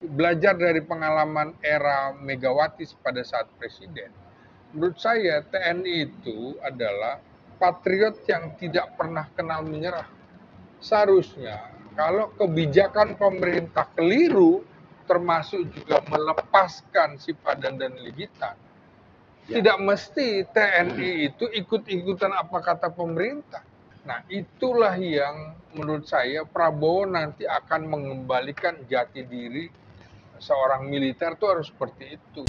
belajar dari pengalaman era Megawati pada saat presiden, menurut saya TNI itu adalah patriot yang tidak pernah kenal menyerah. Seharusnya kalau kebijakan pemerintah keliru, termasuk juga melepaskan Sipadan dan Ligitan, tidak mesti TNI itu ikut-ikutan apa kata pemerintah. Nah, itulah yang menurut saya Prabowo nanti akan mengembalikan jati diri seorang militer itu harus seperti itu.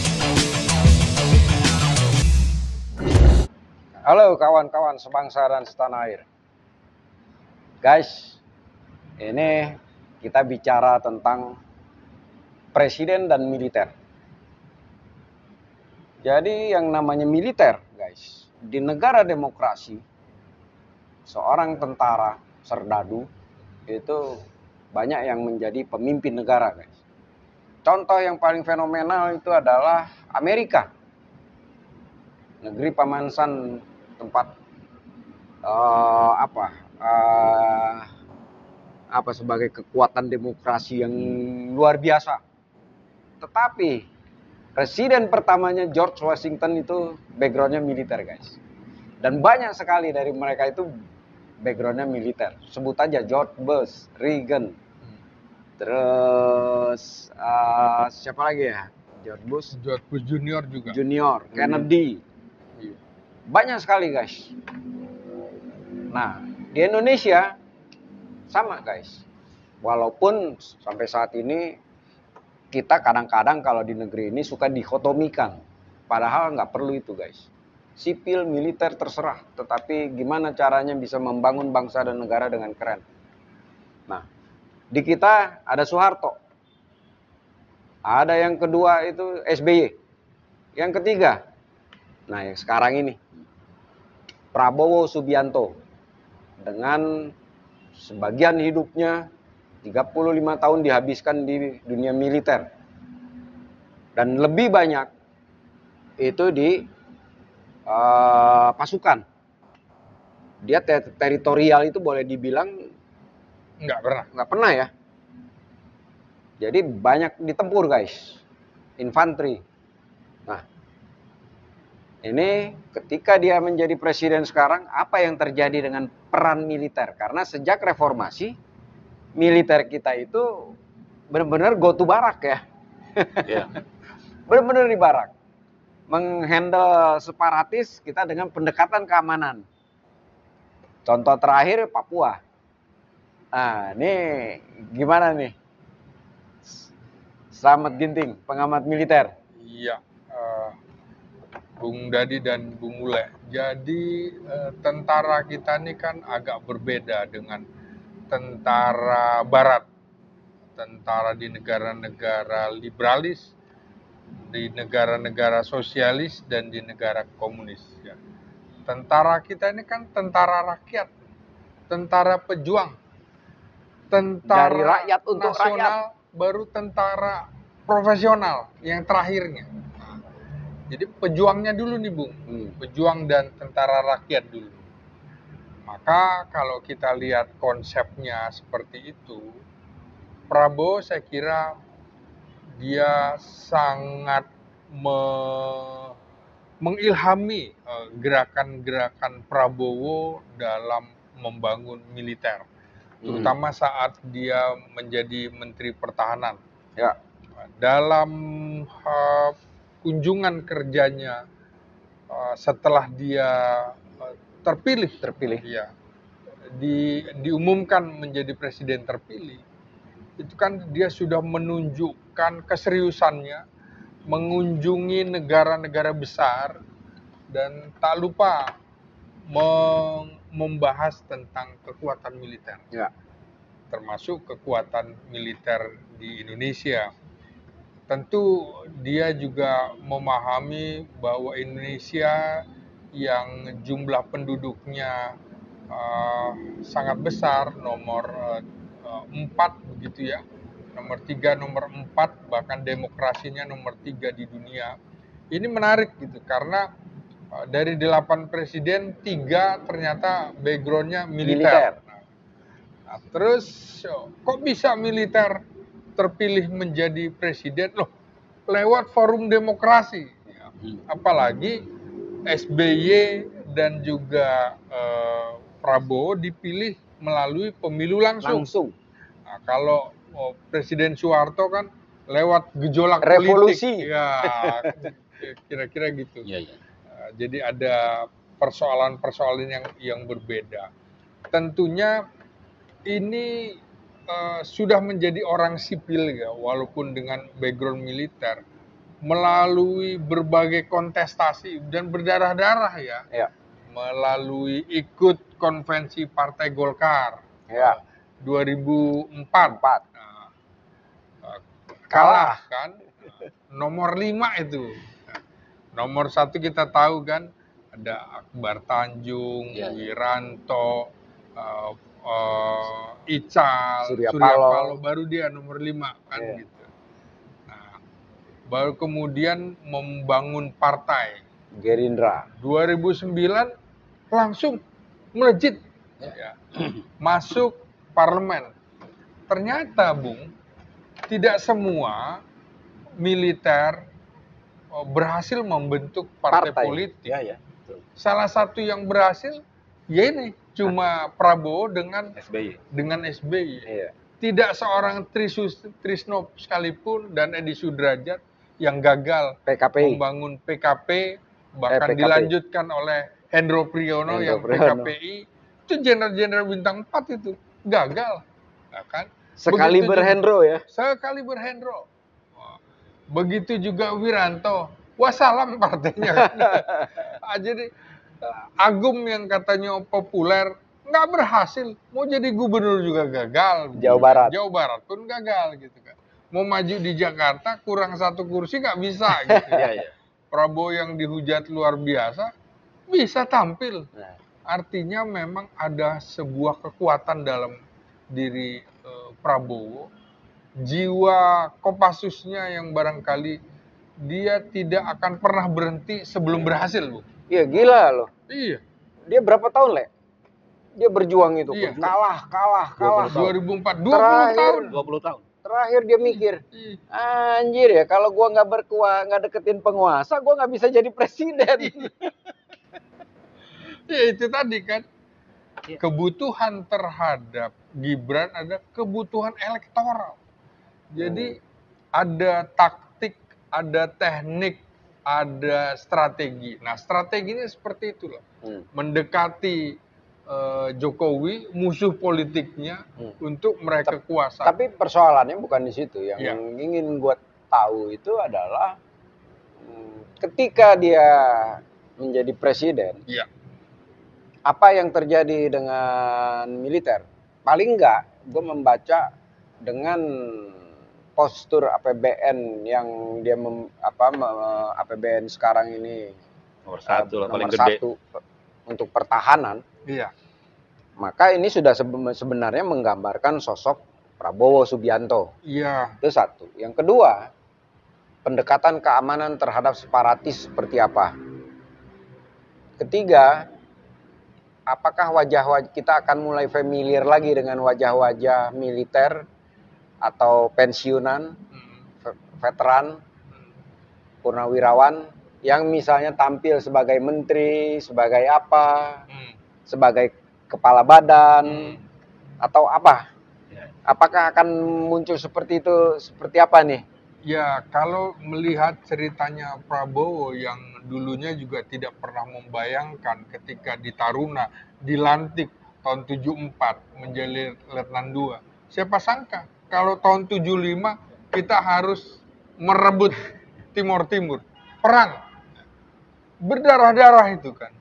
Halo kawan-kawan sebangsa dan setanah air. Guys, ini kita bicara tentang presiden dan militer. Jadi yang namanya militer, guys, di negara demokrasi, seorang tentara serdadu itu banyak yang menjadi pemimpin negara, guys. Contoh yang paling fenomenal itu adalah Amerika, negeri pamansan tempat sebagai kekuatan demokrasi yang luar biasa. Tetapi presiden pertamanya George Washington itu backgroundnya militer, guys. Dan banyak sekali dari mereka itu backgroundnya militer. Sebut aja George Bush, Reagan, terus siapa lagi ya? George Bush Junior juga. Kennedy. Banyak sekali, guys. Nah, di Indonesia sama, guys. Walaupun sampai saat ini kita kadang-kadang kalau di negeri ini suka dikotomikan. Padahal nggak perlu itu, guys. Sipil, militer terserah. Tetapi gimana caranya bisa membangun bangsa dan negara dengan keren. Nah, di kita ada Soeharto. Ada yang kedua itu SBY. Yang ketiga, nah yang sekarang ini, Prabowo Subianto. Dengan sebagian hidupnya 35 tahun dihabiskan di dunia militer. Dan lebih banyak itu di pasukan. Dia teritorial itu boleh dibilang nggak pernah ya. Jadi banyak ditempur, guys. Infanteri. Nah, ini ketika dia menjadi presiden sekarang, apa yang terjadi dengan peran militer? Karena sejak reformasi, militer kita itu benar-benar go to barak ya. Yeah. Benar-benar di barak. Menghandle separatis kita dengan pendekatan keamanan. Contoh terakhir Papua. Nah, ini gimana nih? Slamet Ginting, pengamat militer. Iya, Bung Dadi dan Bung Mule. Jadi tentara kita ini kan agak berbeda dengan tentara Barat. Tentara di negara-negara liberalis, di negara-negara sosialis, dan di negara komunis. Ya. Tentara kita ini kan tentara rakyat, tentara pejuang, tentara dari rakyat untuk nasional, rakyat. Baru tentara profesional yang terakhirnya. Jadi pejuangnya dulu nih Bung, pejuang dan tentara rakyat dulu. Maka kalau kita lihat konsepnya seperti itu, Prabowo saya kira dia sangat mengilhami gerakan-gerakan Prabowo dalam membangun militer, terutama saat dia menjadi Menteri Pertahanan. Ya. Dalam kunjungan kerjanya setelah dia terpilih, ya, diumumkan menjadi presiden terpilih, itu kan dia sudah menunjukkan keseriusannya mengunjungi negara-negara besar dan tak lupa membahas tentang kekuatan militer, ya, termasuk kekuatan militer di Indonesia. Tentu dia juga memahami bahwa Indonesia yang jumlah penduduknya sangat besar, nomor 4 begitu ya, nomor 3, nomor 4, bahkan demokrasinya nomor 3 di dunia. Ini menarik gitu, karena dari 8 presiden, 3 ternyata backgroundnya militer. Nah, terus kok bisa militer? terpilih menjadi presiden loh lewat forum demokrasi. Apalagi SBY dan juga Prabowo dipilih melalui pemilu langsung. Nah, kalau Presiden Soeharto kan lewat gejolak Revolusi. politik. Ya, kira-kira gitu. Iya, iya. Jadi ada persoalan-persoalan yang berbeda. Tentunya ini sudah menjadi orang sipil ya, walaupun dengan background militer, melalui berbagai kontestasi dan berdarah-darah ya, Ya. melalui ikut konvensi Partai Golkar Ya. 2004. Nah, kalah kan, nomor 5 itu. Nomor 1 kita tahu kan, ada Akbar Tanjung, Wiranto, Ical, Surya Paloh, baru dia nomor 5 kan gitu. Nah, baru kemudian membangun partai. Gerindra. 2009 langsung melejit, ya. Masuk parlemen. Ternyata, Bung, tidak semua militer berhasil membentuk partai politik. Iya, iya. Betul. Salah satu yang berhasil, ya ini, cuma Prabowo dengan SBY. Iya. Tidak seorang Trisno sekalipun dan Edi Sudrajat yang gagal membangun PKP, bahkan dilanjutkan oleh Hendro Priyono yang PKPI, itu jenderal-jenderal bintang 4 itu gagal. Nah, kan? Sekali berhendro ya? Sekali berhendro. Begitu juga Wiranto, wassalam partainya. Jadi Agum yang katanya populer, nggak berhasil. Mau jadi gubernur juga gagal. Jawa Barat pun gagal gitu kan. Mau maju di Jakarta, kurang 1 kursi nggak bisa gitu. Prabowo yang dihujat luar biasa, bisa tampil. Artinya memang ada sebuah kekuatan dalam diri Prabowo. Jiwa Kopassusnya yang barangkali dia tidak akan pernah berhenti sebelum berhasil, Bu. Iya, gila loh. Iya. Dia berapa tahun, Le? Dia berjuang itu. Iya. Kalah. 2004, 20 tahun. Terakhir dia mikir, anjir ya, kalau gua nggak deketin penguasa, gua nggak bisa jadi presiden. Ya itu tadi kan. Kebutuhan terhadap Gibran ada kebutuhan elektoral. Jadi ada taktik, ada teknik, ada strategi. Nah, strateginya seperti itulah. Mendekati Jokowi, musuh politiknya untuk meraih kekuasaan. Tapi persoalannya bukan di situ. Yang ingin gue tahu itu adalah ketika dia menjadi presiden, apa yang terjadi dengan militer? Paling enggak, gue membaca dengan postur APBN yang dia APBN sekarang ini nomor 1 lah, paling nomor gede 1 untuk pertahanan. Iya. Maka ini sudah sebenarnya menggambarkan sosok Prabowo Subianto. Iya. Itu 1. Yang kedua, pendekatan keamanan terhadap separatis seperti apa? Ketiga, apakah wajah-wajah kita akan mulai familiar lagi dengan wajah-wajah militer atau pensiunan, veteran, purnawirawan yang misalnya tampil sebagai menteri, sebagai apa, sebagai kepala badan, atau apa? Apakah akan muncul seperti itu, seperti apa nih? Ya, kalau melihat ceritanya Prabowo yang dulunya juga tidak pernah membayangkan ketika di Taruna, dilantik tahun 74 menjadi Letnan II. Siapa sangka kalau tahun 75 kita harus merebut Timur Timur, perang berdarah-darah itu kan.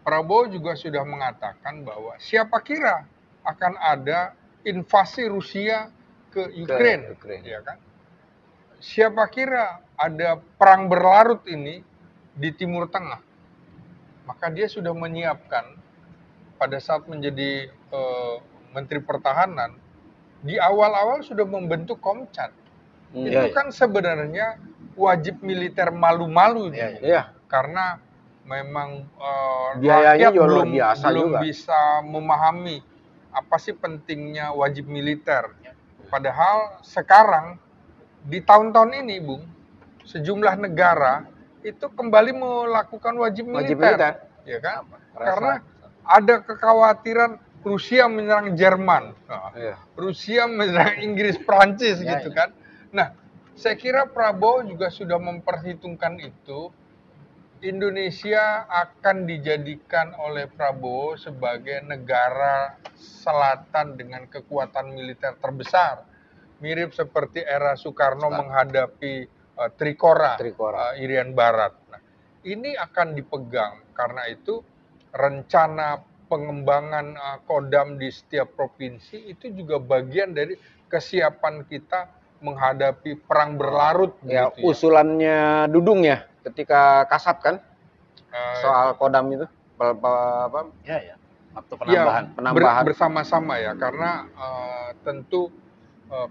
Prabowo juga sudah mengatakan bahwa siapa kira akan ada invasi Rusia ke Ukraina, ya kan? Siapa kira ada perang berlarut ini di Timur Tengah? Maka dia sudah menyiapkan pada saat menjadi Menteri Pertahanan, di awal-awal sudah membentuk Komcat. Itu kan sebenarnya wajib militer malu-malu, karena memang rakyat belum bisa memahami apa sih pentingnya wajib militer. Padahal sekarang di tahun-tahun ini, Bung, sejumlah negara itu kembali melakukan wajib Wajib militer, militer. ya kan? Rasa. Karena ada kekhawatiran Rusia menyerang Jerman, Iya. Rusia menyerang Inggris, Prancis, Ya, gitu ya. kan? Nah, saya kira Prabowo juga sudah memperhitungkan itu. Indonesia akan dijadikan oleh Prabowo sebagai negara selatan dengan kekuatan militer terbesar. Mirip seperti era Soekarno menghadapi Trikora, Irian Barat. Nah, ini akan dipegang. Karena itu rencana pengembangan Kodam di setiap provinsi itu juga bagian dari kesiapan kita menghadapi perang berlarut. Ya, Begitu, usulannya Dudung ya, ketika Kasat kan, soal Kodam itu, Ya, ya. Waktu Ya, penambahan. bersama-sama ya, karena tentu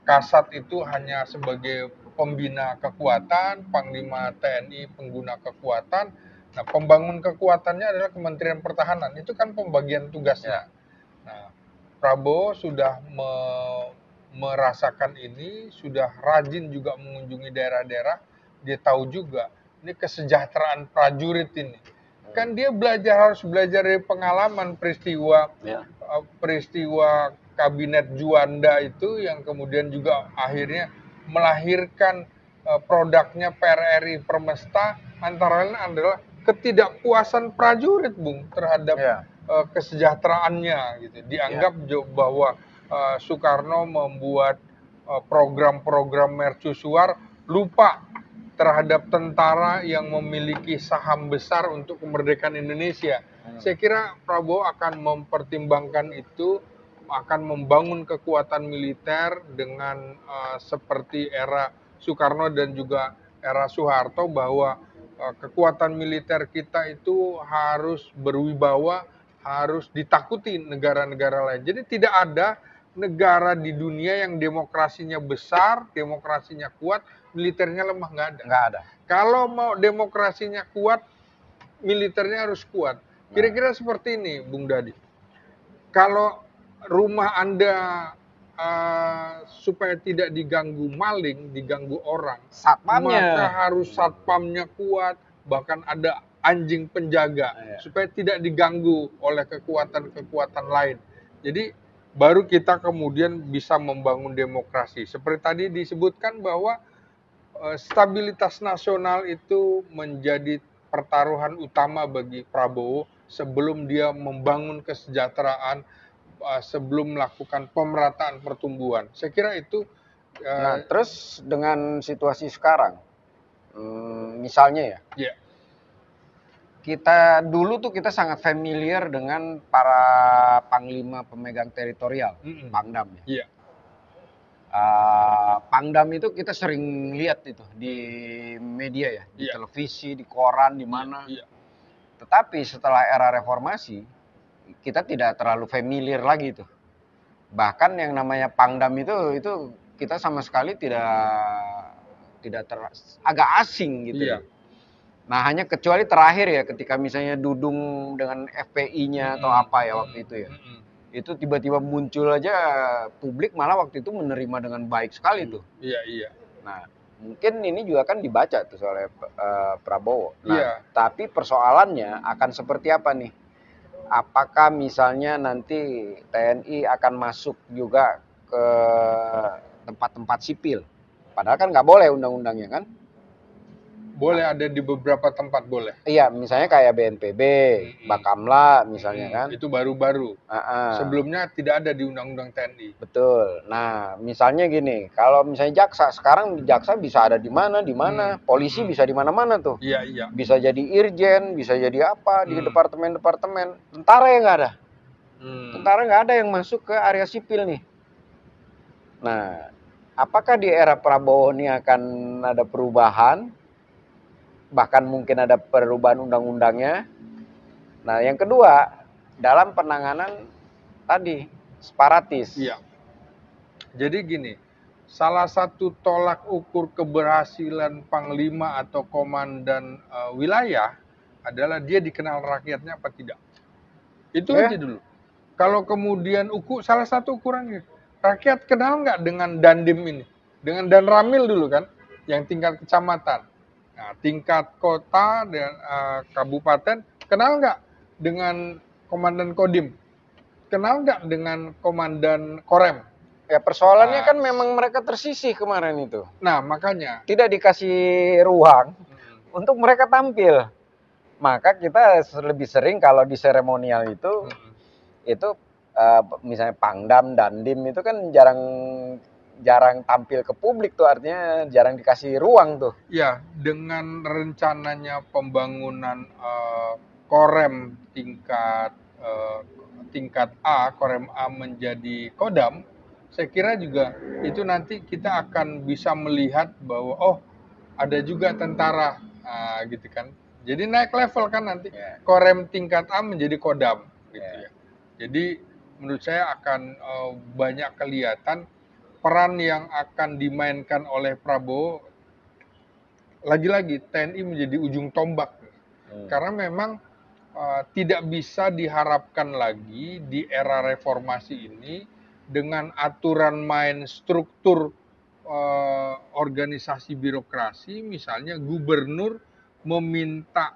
Kasat itu hanya sebagai pembina kekuatan, Panglima TNI pengguna kekuatan. Nah, pembangun kekuatannya adalah Kementerian Pertahanan. Itu kan pembagian tugasnya. Nah, Prabowo sudah merasakan ini, sudah rajin juga mengunjungi daerah-daerah. Dia tahu juga ini kesejahteraan prajurit ini. Kan dia harus belajar dari pengalaman peristiwa kabinet Juanda itu yang kemudian juga akhirnya melahirkan produknya PRRI Permesta, antara lain adalah ketidakpuasan prajurit, Bung, terhadap kesejahteraannya gitu. Dianggap bahwa Soekarno membuat program-program mercusuar, lupa terhadap tentara yang memiliki saham besar untuk kemerdekaan Indonesia. Saya kira Prabowo akan mempertimbangkan itu, akan membangun kekuatan militer dengan seperti era Soekarno dan juga era Soeharto, bahwa kekuatan militer kita itu harus berwibawa, harus ditakuti negara-negara lain. Jadi tidak ada negara di dunia yang demokrasinya besar, demokrasinya kuat, militernya lemah, nggak ada. Nggak ada. Kalau mau demokrasinya kuat, militernya harus kuat. Kira-kira seperti ini, Bung Dadi. Kalau rumah Anda supaya tidak diganggu maling, diganggu orang, maka harus satpamnya kuat, bahkan ada anjing penjaga, supaya tidak diganggu oleh kekuatan-kekuatan lain. Jadi baru kita kemudian bisa membangun demokrasi. Seperti tadi disebutkan bahwa stabilitas nasional itu menjadi pertaruhan utama bagi Prabowo sebelum dia membangun kesejahteraan, sebelum melakukan pemerataan pertumbuhan. Saya kira itu. Nah, terus dengan situasi sekarang, misalnya ya, kita dulu tuh kita sangat familiar dengan para panglima pemegang teritorial, Pangdam ya. Pangdam itu kita sering lihat itu di media ya, di televisi, di koran, di mana. Tetapi setelah era reformasi, kita tidak terlalu familiar lagi tuh. Bahkan yang namanya Pangdam itu kita sama sekali agak asing gitu. Nah, hanya kecuali terakhir ya, ketika misalnya Dudung dengan FPI-nya atau apa ya waktu itu ya. Itu tiba-tiba muncul aja, publik malah waktu itu menerima dengan baik sekali tuh. Iya. Nah, mungkin ini juga kan dibaca tuh oleh Prabowo. Nah, tapi persoalannya akan seperti apa nih? Apakah misalnya nanti TNI akan masuk juga ke tempat-tempat sipil? Padahal kan nggak boleh undang-undangnya kan? Boleh, ada di beberapa tempat boleh. Iya, misalnya kayak BNPB, Bakamla misalnya kan. Itu baru-baru. Sebelumnya tidak ada di Undang-Undang TNI. Betul. Nah, misalnya gini, kalau misalnya jaksa, sekarang jaksa bisa ada di mana, polisi bisa di mana-mana tuh. Iya. Bisa jadi irjen, bisa jadi apa di departemen-departemen. Tentara yang nggak ada. Tentara nggak ada yang masuk ke area sipil nih. Nah, apakah di era Prabowo ini akan ada perubahan? Bahkan mungkin ada perubahan undang-undangnya. Nah, yang kedua, dalam penanganan tadi separatis. Iya. Jadi gini, salah satu tolak ukur keberhasilan panglima atau komandan wilayah adalah dia dikenal rakyatnya apa tidak. Itu aja dulu. Kalau kemudian salah satu ukurannya, Rakyat kenal nggak dengan Dandim ini? Dengan Danramil dulu kan, yang tingkat kecamatan. Nah, tingkat kota dan kabupaten kenal nggak dengan Komandan Kodim? Kenal nggak dengan Komandan Korem? Ya persoalannya Nah, kan memang mereka tersisih kemarin itu. Nah, makanya. Tidak dikasih ruang untuk mereka tampil. Maka kita lebih sering kalau di seremonial itu misalnya Pangdam, Dandim itu kan jarang tampil ke publik tuh, artinya jarang dikasih ruang tuh. Ya, dengan rencananya pembangunan Korem tingkat A, Korem A menjadi Kodam, saya kira juga itu nanti kita akan bisa melihat bahwa oh ada juga tentara gitu kan. Jadi naik level kan nanti Korem tingkat A menjadi Kodam gitu ya. Jadi menurut saya akan banyak kelihatan peran yang akan dimainkan oleh Prabowo. Lagi-lagi TNI menjadi ujung tombak karena memang tidak bisa diharapkan lagi di era reformasi ini dengan aturan main struktur organisasi birokrasi, misalnya gubernur meminta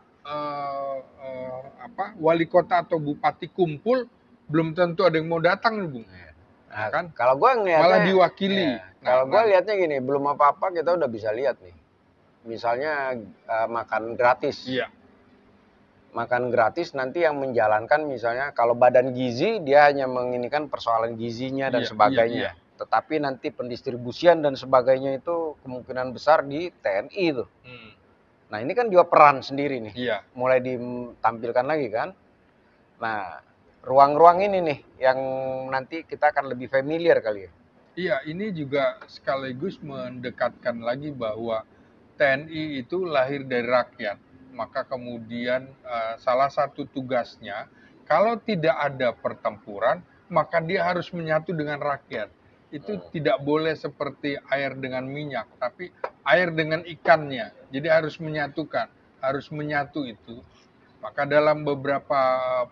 wali kota atau bupati kumpul, belum tentu ada yang mau datang, Bung. Nah, Kan? Kalau gue ngeliatnya, Malah diwakili. Kalau gue lihatnya gini, belum apa-apa kita udah bisa lihat nih. Misalnya makan gratis. Iya. Makan gratis nanti yang menjalankan misalnya kalau badan gizi dia hanya menginikan persoalan gizinya dan sebagainya. Tetapi nanti pendistribusian dan sebagainya itu kemungkinan besar di TNI tuh. Nah ini kan juga peran sendiri nih. Mulai ditampilkan lagi kan. Nah ruang-ruang ini nih yang nanti kita akan lebih familiar kali ya. Iya, ini juga sekaligus mendekatkan lagi bahwa TNI itu lahir dari rakyat. Maka kemudian salah satu tugasnya, kalau tidak ada pertempuran, maka dia harus menyatu dengan rakyat. Itu tidak boleh seperti air dengan minyak, tapi air dengan ikannya. Jadi harus menyatukan, harus menyatu itu. Maka dalam beberapa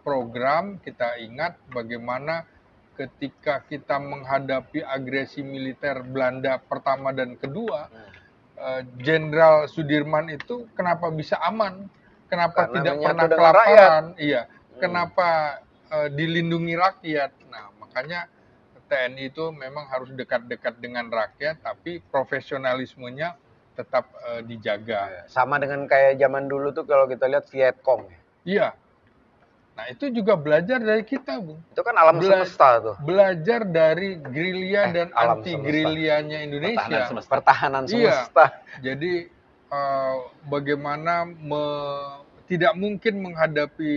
program kita ingat bagaimana ketika kita menghadapi agresi militer Belanda pertama dan kedua, Jenderal Sudirman itu kenapa bisa aman? Kenapa Karena tidak menyatu pernah dengan kelaparan? Iya, kenapa dilindungi rakyat? Nah, makanya TNI itu memang harus dekat-dekat dengan rakyat, tapi profesionalismenya tetap dijaga. Sama dengan kayak zaman dulu tuh kalau kita lihat Vietcong. Iya. Nah, itu juga belajar dari kita, Bung. Itu kan alam semesta tuh. Belajar dari gerilya dan anti-gerilyanya Indonesia. Pertahanan semesta. Iya. Jadi bagaimana tidak mungkin menghadapi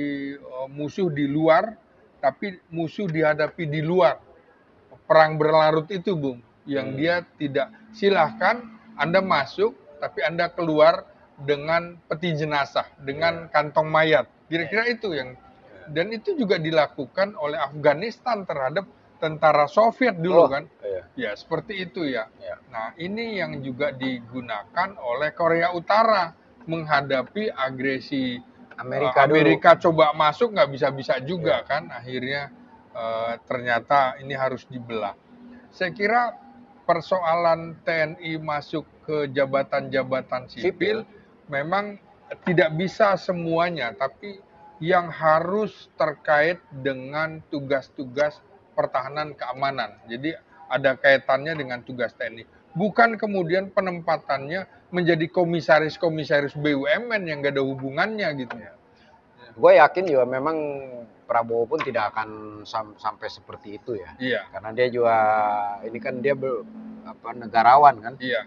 musuh di luar, tapi musuh dihadapi di luar. Perang berlarut itu, Bung. Yang dia tidak, silahkan Anda masuk, tapi Anda keluar dengan peti jenazah, dengan kantong mayat. Kira-kira itu yang. Dan itu juga dilakukan oleh Afghanistan terhadap tentara Soviet dulu kan. Ya, seperti itu ya. Nah, ini yang juga digunakan oleh Korea Utara menghadapi agresi Amerika coba masuk nggak bisa-bisa juga kan. Akhirnya ternyata ini harus dibelah. Saya kira persoalan TNI masuk ke jabatan-jabatan sipil memang tidak bisa semuanya, tapi yang harus terkait dengan tugas-tugas pertahanan keamanan. Jadi ada kaitannya dengan tugas TNI. Bukan kemudian penempatannya menjadi komisaris-komisaris BUMN yang gak ada hubungannya gitu. Gue yakin juga memang Prabowo pun tidak akan sampai seperti itu ya. Iya. Karena dia juga ini kan dia negarawan kan. Iya.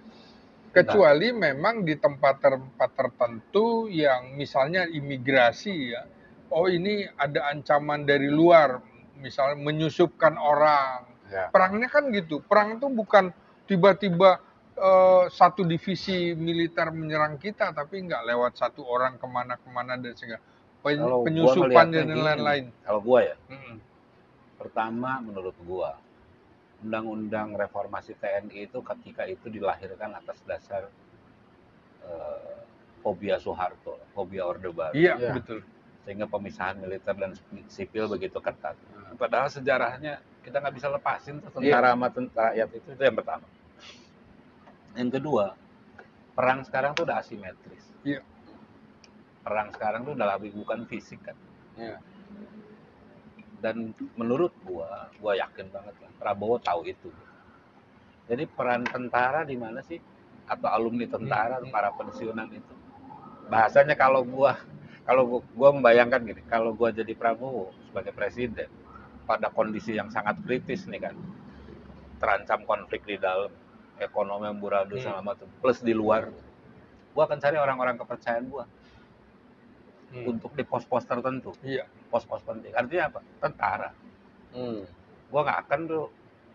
Kecuali memang di tempat-tempat tertentu yang misalnya imigrasi ya. Oh ini ada ancaman dari luar, misalnya menyusupkan orang. Perangnya kan gitu. Perang itu bukan tiba-tiba satu divisi militer menyerang kita, tapi nggak lewat satu orang kemana-kemana dan segala penyusupan dan lain-lain. Kalau gua ya, pertama menurut gua, Undang-Undang Reformasi TNI itu ketika itu dilahirkan atas dasar fobia Soeharto, fobia Orde Baru. Iya, betul. Sehingga pemisahan militer dan sipil begitu ketat. Padahal sejarahnya Kita nggak bisa lepasin tuh Iya. tentara sama rakyat itu yang pertama. Yang kedua, perang sekarang tuh udah asimetris. Iya. Perang sekarang tuh udah lebih bukan fisik kan. Iya. Dan menurut gua yakin banget lah Prabowo tahu itu. Jadi peran tentara di mana sih? Atau alumni tentara, para pensiunan itu. Bahasanya kalau gua membayangkan gini, kalau gua jadi Prabowo sebagai presiden pada kondisi yang sangat kritis nih kan, terancam konflik di dalam, ekonomi amburadul sama macam, plus di luar, gua akan cari orang-orang kepercayaan gua untuk di pos-pos tertentu, Iya. pos-pos penting. Artinya apa? Tentara. Hmm. Gua nggak akan tuh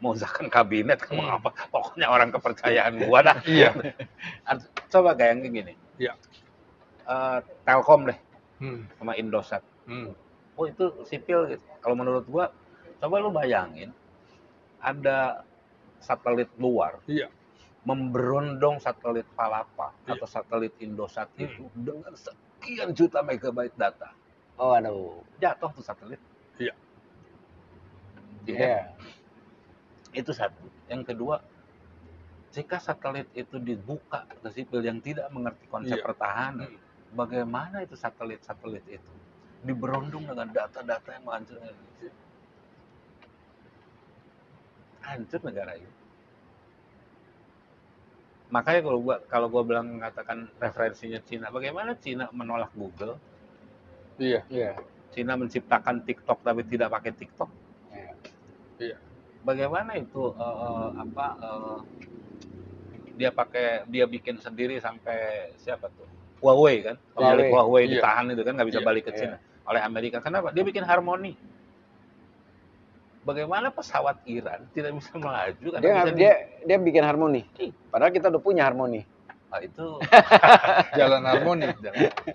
mengusahkan kabinet, mau apa, pokoknya orang kepercayaan gua dah. Iya. Coba bayangin gini, Iya. Telkom deh Hmm. sama Indosat. Hmm. Oh itu sipil gitu. Kalau menurut gua, coba lu bayangin ada satelit luar Iya. memberondong satelit Palapa Iya. atau satelit Indosat itu dengan sekian juta megabyte data. Oh, aduh. Jatuh tuh satelit. Iya. Iya. Itu satu. Yang kedua, jika satelit itu dibuka ke sipil yang tidak mengerti konsep Iya. pertahanan, bagaimana itu satelit-satelit itu diberondong dengan data-data yang menghancurkan Indonesia? Hancur negara ini. Makanya kalau gua bilang mengatakan referensinya Cina, bagaimana Cina menolak Google? Iya. Iya. Cina menciptakan TikTok tapi tidak pakai TikTok. Iya. Bagaimana itu dia bikin sendiri sampai siapa tuh? Huawei kan? Pemilik Huawei Iya. ditahan itu kan nggak bisa Iya. balik ke Cina oleh Amerika. Kenapa? Dia bikin harmoni. Bagaimana pesawat Iran tidak bisa melaju karena Dia bikin harmoni. Padahal kita udah punya harmoni. itu Jalan harmoni.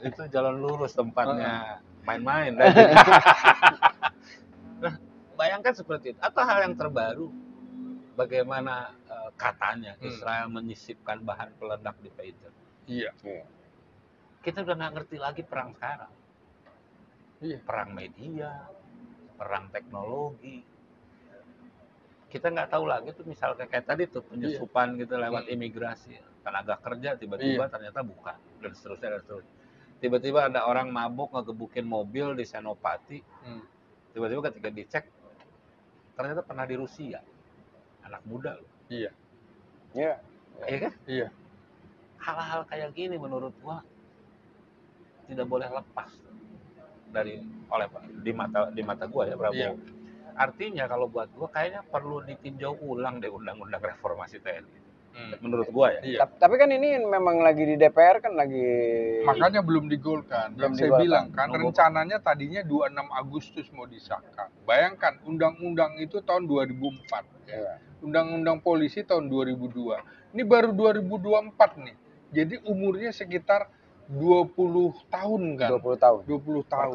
itu jalan lurus tempatnya main-main. Nah, bayangkan seperti itu. Atau hal yang terbaru, bagaimana katanya Israel menyisipkan bahan peledak di Patriot. Iya. Kita udah nggak ngerti lagi perang sekarang. Iya. Perang media, perang teknologi. Kita nggak tahu lagi tuh misalnya kayak tadi tuh penyusupan gitu lewat imigrasi, tenaga kerja tiba-tiba ternyata bukan, dan seterusnya dan seterusnya. Tiba-tiba ada orang mabuk ngegebukin mobil di Senopati, tiba-tiba ketika dicek ternyata pernah di Rusia, anak muda loh. Iya. Iya. Iya kan? Iya. Hal-hal kayak gini menurut gua tidak boleh lepas di mata gua ya Prabowo. Iya. Artinya kalau buat gua kayaknya perlu ditinjau ulang deh undang-undang reformasi TNI. Menurut gua ya. Iya. Tapi kan ini memang lagi di DPR kan lagi. Makanya belum digolkan. Yang saya bilang kan rencananya tadinya 26 Agustus mau disahkan. Bayangkan undang-undang itu tahun 2004. Iya. Undang-undang polisi tahun 2002. Ini baru 2024 nih. Jadi umurnya sekitar 20 tahun kan? 20 tahun. 20 tahun.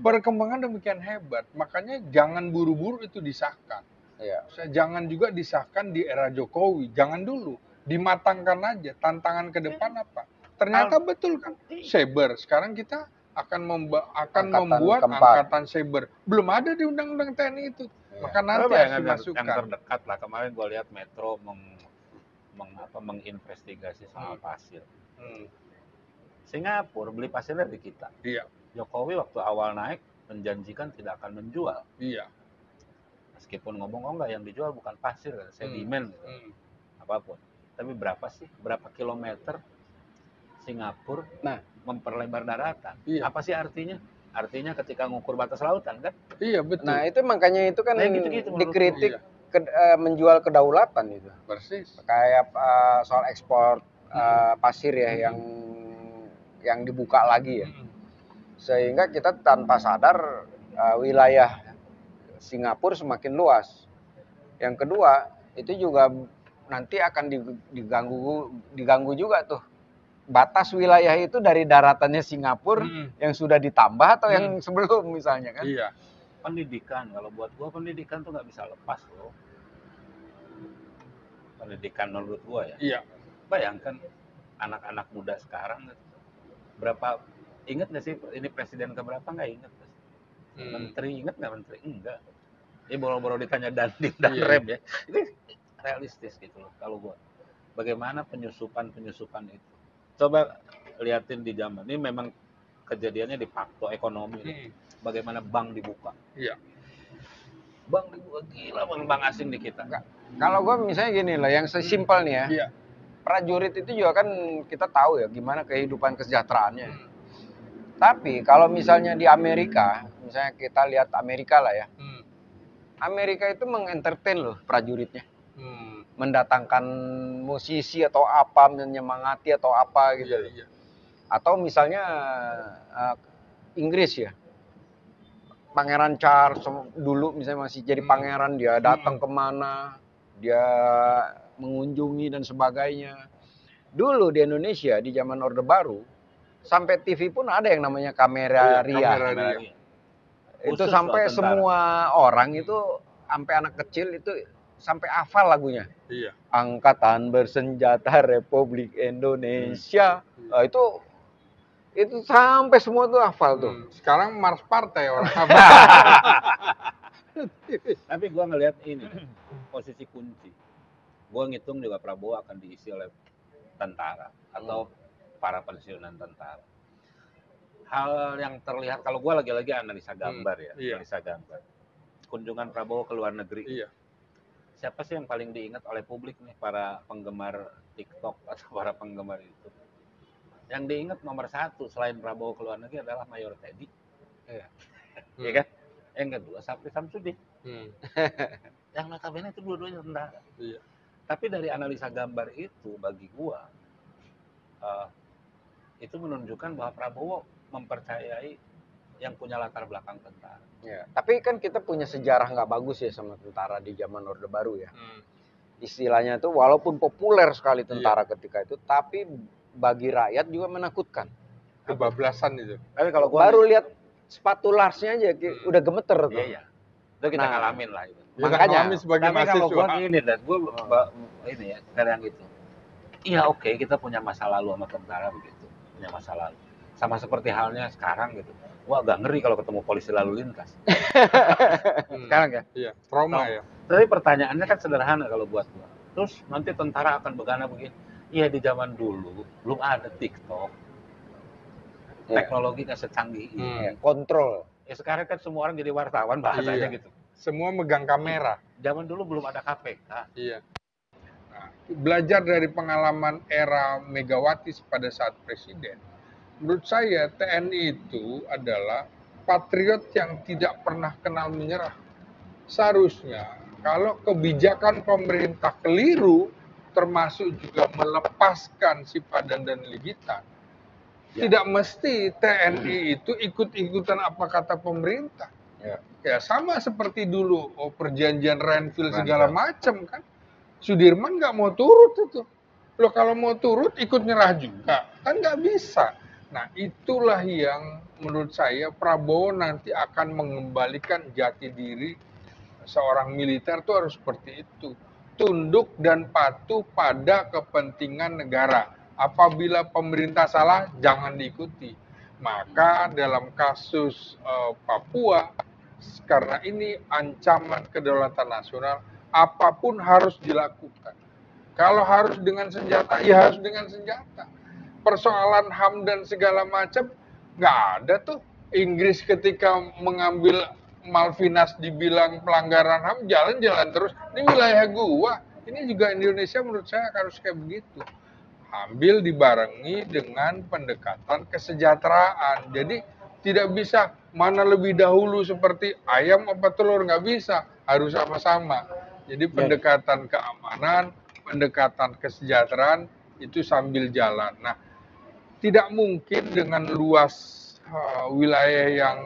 Perkembangan demikian hebat. Makanya jangan buru-buru itu disahkan. Iya. Jangan juga disahkan di era Jokowi. Jangan dulu. Dimatangkan aja. Tantangan ke depan apa? Ternyata betul kan? Cyber. Sekarang kita akan membuat angkatan cyber. Belum ada di undang-undang TNI itu. Maka nanti harus dimasukkan. Yang terdekat lah. Kemarin gue lihat Metro menginvestigasi soal pasir. Singapura beli pasir dari kita. Iya. Jokowi waktu awal naik menjanjikan tidak akan menjual. Iya. Meskipun ngomong enggak yang dijual bukan pasir, sedimen gitu. Apapun. Tapi berapa kilometer Singapura memperlebar daratan? Iya. Apa sih artinya? Artinya ketika ngukur batas lautan kan? Iya betul. Nah itu makanya itu kan gitu, dikritik menjual kedaulatan itu. Persis. Kayak soal ekspor pasir ya yang dibuka lagi ya. Sehingga kita tanpa sadar wilayah Singapura semakin luas. Yang kedua, itu juga nanti akan diganggu juga tuh. Batas wilayah itu dari daratannya Singapura yang sudah ditambah atau yang sebelum misalnya kan. Iya. Pendidikan, kalau buat gua pendidikan tuh nggak bisa lepas loh. Pendidikan menurut gua ya. Iya. Bayangkan anak-anak muda sekarang ingat nggak sih ini presiden keberapa nggak ingat? Menteri ingat nggak menteri? Enggak. Ini boro-boro ditanya Dandim dan Iya. Rem ya. Ini realistis gitu loh kalau gua. Bagaimana penyusupan itu. Coba liatin di zaman ini memang kejadiannya di faktor ekonomi. Bagaimana bank dibuka. Iya. Bank dibuka gila bank asing di kita. Kalau gue misalnya gini lah, yang sesimpel nih ya, Iya. prajurit itu juga kan kita tahu ya gimana kehidupan kesejahteraannya. Tapi kalau misalnya di Amerika, misalnya kita lihat Amerika lah ya, Amerika itu mengentertain loh prajuritnya, mendatangkan musisi atau apa, menyemangati atau apa gitu loh. Iya. Atau misalnya Inggris ya, Pangeran Charles dulu misalnya masih jadi pangeran, dia datang kemana, dia mengunjungi dan sebagainya. Dulu di Indonesia di zaman Orde Baru sampai TV pun ada yang namanya kamera ria. Itu Khusus sampai buat tentara. Semua orang itu, sampai anak kecil itu sampai hafal lagunya. Iya. Angkatan Bersenjata Republik Indonesia. Nah, itu sampai semua tuh hafal tuh. Sekarang Mars Partai orang apa? Tapi gua ngelihat ini posisi kunci. Gua ngitung juga Prabowo akan diisi oleh tentara atau para pensiunan tentara. Hal yang terlihat kalau gua lagi-lagi analisa gambar ya, Iya. analisa gambar. Kunjungan Prabowo ke luar negeri. Iya. Siapa sih yang paling diingat oleh publik nih, para penggemar TikTok atau para penggemar itu? Yang diingat nomor satu selain Prabowo ke luar negeri adalah Mayor Teddy. Iya. Iya kan? Yang kedua Sapri Samsudin. Yang notabene itu dua-duanya tentara. Iya. Tapi dari analisa gambar itu bagi gua itu menunjukkan bahwa Prabowo mempercayai yang punya latar belakang tentara. Ya, tapi kan kita punya sejarah nggak bagus ya sama tentara di zaman Orde Baru ya. Istilahnya tuh walaupun populer sekali tentara ketika itu, tapi bagi rakyat juga menakutkan. Kebablasan itu. Tapi kalau gua Baru lihat sepatu Larsnya aja udah gemeter tuh. iya. Itu kita ngalamin lah itu. Ya, Makanya, kami sebagai Tapi kalau mahasiswa. gua gini dan gua ini ya kadang gitu. Iya oke, kita punya masa lalu sama tentara begitu, punya masa lalu. Sama seperti halnya sekarang gitu. Gua agak ngeri kalau ketemu polisi lalu lintas. Sekarang ya. Iya, trauma ya. Tapi pertanyaannya kan sederhana kalau buat gua. Terus nanti tentara akan begana begini. Iya di zaman dulu belum ada TikTok. Teknologi nggak secanggih ini. Ya, kontrol. Ya sekarang kan semua orang jadi wartawan bahasanya Iya. gitu. Semua megang kamera. Zaman dulu belum ada KPK. Iya. Nah, belajar dari pengalaman era Megawati pada saat presiden, menurut saya TNI itu adalah patriot yang tidak pernah kenal menyerah. Seharusnya kalau kebijakan pemerintah keliru, termasuk juga melepaskan si Padan dan Ligitan, tidak mesti TNI itu ikut-ikutan apa kata pemerintah. Ya sama seperti dulu perjanjian Renville segala macam kan. Sudirman nggak mau turut itu. Loh kalau mau turut ikut nyerah juga kan nggak bisa. Nah itulah yang menurut saya Prabowo nanti akan mengembalikan jati diri seorang militer tuh harus seperti itu. Tunduk dan patuh pada kepentingan negara. Apabila pemerintah salah jangan diikuti. Maka dalam kasus Papua, karena ini ancaman kedaulatan nasional, apapun harus dilakukan. Kalau harus dengan senjata, ya harus dengan senjata. Persoalan HAM dan segala macam, nggak ada tuh. Inggris ketika mengambil Malvinas dibilang pelanggaran HAM, jalan-jalan terus. Ini wilayah gua. Ini juga Indonesia menurut saya harus kayak begitu. Ambil dibarengi dengan pendekatan kesejahteraan. Jadi tidak bisa mana lebih dahulu seperti ayam apa telur, nggak bisa, harus sama-sama. Jadi pendekatan keamanan, pendekatan kesejahteraan itu sambil jalan. Nah, tidak mungkin dengan luas wilayah yang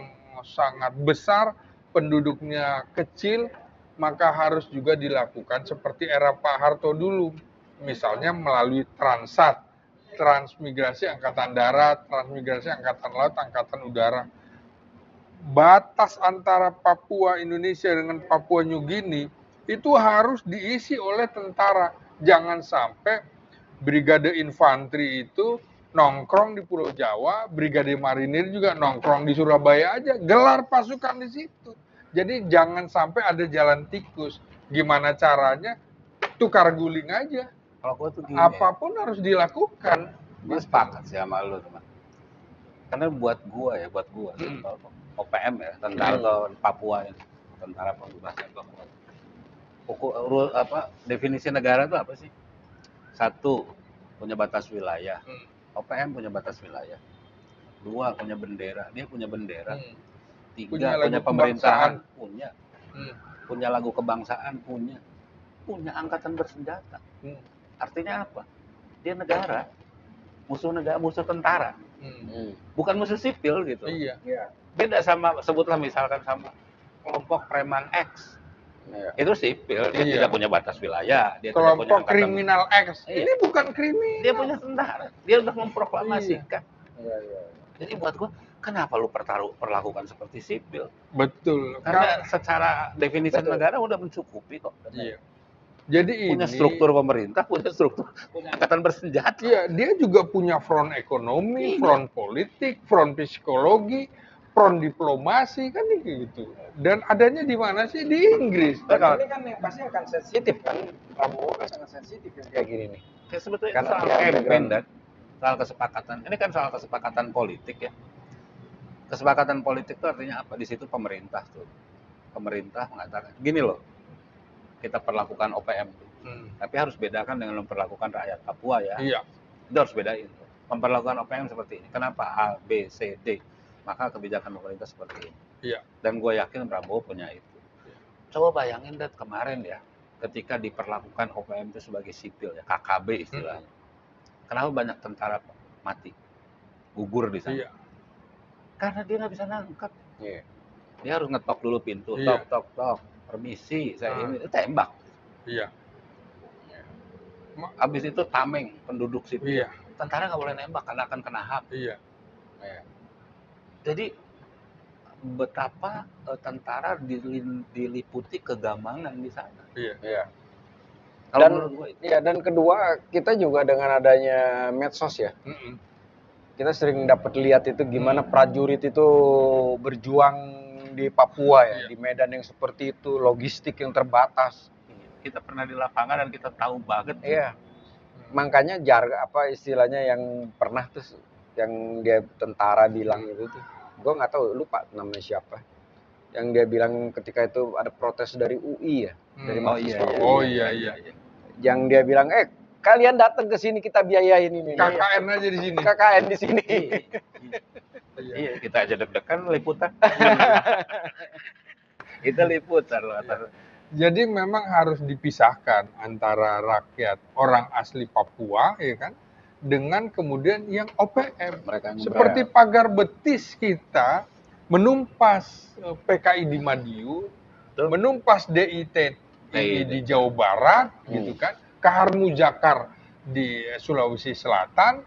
sangat besar, penduduknya kecil, maka harus juga dilakukan seperti era Pak Harto dulu. Misalnya melalui Transat, transmigrasi angkatan darat, transmigrasi angkatan laut, angkatan udara. Batas antara Papua Indonesia dengan Papua New Guinea itu harus diisi oleh tentara. Jangan sampai brigade infanteri itu nongkrong di Pulau Jawa, brigade marinir juga nongkrong di Surabaya aja, gelar pasukan di situ. Jadi jangan sampai ada jalan tikus. Gimana caranya? Tukar guling aja. Kalau gue tuh gini, Apapun harus dilakukan. gue sepakat sih sama lu teman. Karena buat gua OPM ya, tentara ke Papua ya, tentara pembebasan Papua. Definisi negara itu apa sih? Satu, punya batas wilayah. OPM punya batas wilayah. Dua, punya bendera. Dia punya bendera. Tiga, punya pemerintahan. Punya lagu kebangsaan. Punya angkatan bersenjata. Artinya apa? Dia negara. Musuh tentara. Bukan musuh sipil gitu. Iya. Beda sama, sebutlah misalkan sama kelompok preman X. Itu sipil, dia tidak punya batas wilayah, dia tidak punya Kelompok kriminal X. Ini bukan kriminal. Dia punya tentara, dia udah memproklamasikan. Jadi buat gua, kenapa lu perlakukan seperti sipil? Betul. Karena secara definisi negara udah mencukupi kok. Iya. Jadi punya ini, struktur pemerintah, punya angkatan bersenjata. Iya, dia juga punya front ekonomi, front politik, front psikologi, front diplomasi, kan gitu. Dan adanya di mana sih? Di Inggris. Nah, ini kan yang pasti akan sensitif kan, Prabowo kan sangat sensitif yang kayak gini nih. Ya, sebetulnya Karena soal campaign dan soal kesepakatan. Ini kan soal kesepakatan politik ya. Kesepakatan politik itu artinya apa? Di situ pemerintah tuh. Pemerintah mengatakan, gini loh, kita perlakukan OPM tuh. Tapi harus bedakan dengan memperlakukan rakyat Papua ya. Iya. Itu harus bedain. Memperlakukan OPM seperti ini. Kenapa A, B, C, D? Maka kebijakan pemerintah seperti ini. Iya. Dan gue yakin Prabowo punya itu. Coba bayangin dat kemarin ya, ketika diperlakukan OPM itu sebagai sipil ya, KKB istilahnya. Kenapa banyak tentara mati, gugur di sana? Iya. Karena dia nggak bisa nangkap. Iya. Dia harus ngetok dulu pintu, Iya. tok, permisi, saya ini tembak. Iya. Habis itu tameng penduduk sipil. Iya. Tentara nggak boleh nembak karena akan kena HAM. Iya. Jadi betapa tentara diliputi kegamangan di sana. Iya. Kalau Dan menurut gue itu. ya, dan kedua kita juga dengan adanya medsos ya, kita sering dapat lihat itu gimana prajurit itu berjuang di Papua ya, di medan yang seperti itu, logistik yang terbatas. Kita pernah di lapangan dan kita tahu banget. Iya. Makanya apa istilahnya yang pernah tuh yang dia tentara bilang itu tuh, gue nggak tahu, lupa namanya siapa. Yang dia bilang ketika itu ada protes dari UI ya, dari mahasiswa. Oh iya. Yang dia bilang, kalian datang ke sini kita biayain ini. KKN aja di sini. KKN di sini. Iya, kita aja deg-degan liputan. Kita liputan loh. Jadi memang harus dipisahkan antara rakyat orang asli Papua, ya kan, dengan kemudian yang OPM. Seperti pagar betis kita menumpas PKI di Madiun, menumpas DIT di Jawa Barat, gitu kan, Kahar Mujakar di Sulawesi Selatan,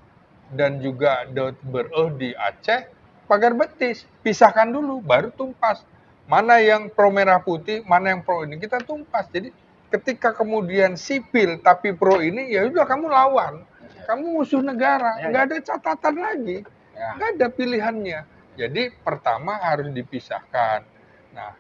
dan juga Daud Bereh di Aceh. Pagar betis, pisahkan dulu, baru tumpas. Mana yang pro merah putih, mana yang pro ini, kita tumpas. Jadi ketika kemudian sipil tapi pro ini, ya udah kamu lawan. Kamu musuh negara, nggak ada catatan lagi, nggak ada pilihannya. Jadi pertama harus dipisahkan. Nah,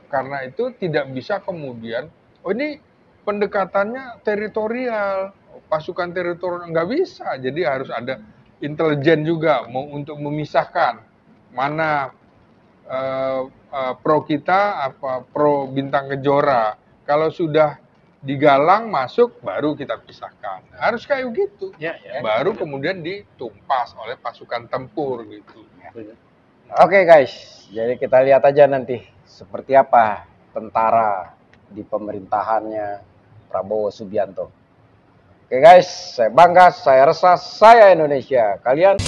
karena itu tidak bisa kemudian, oh ini pendekatannya teritorial, pasukan teritorial, nggak bisa. Jadi harus ada intelijen juga untuk memisahkan mana pro kita, apa pro Bintang Kejora. Kalau sudah digalang masuk, baru kita pisahkan. Harus kayak gitu. Baru kemudian ditumpas oleh pasukan tempur gitu. Oke guys, jadi kita lihat aja nanti seperti apa tentara di pemerintahannya Prabowo Subianto. Oke guys, saya bangga, saya resah, saya Indonesia. Kalian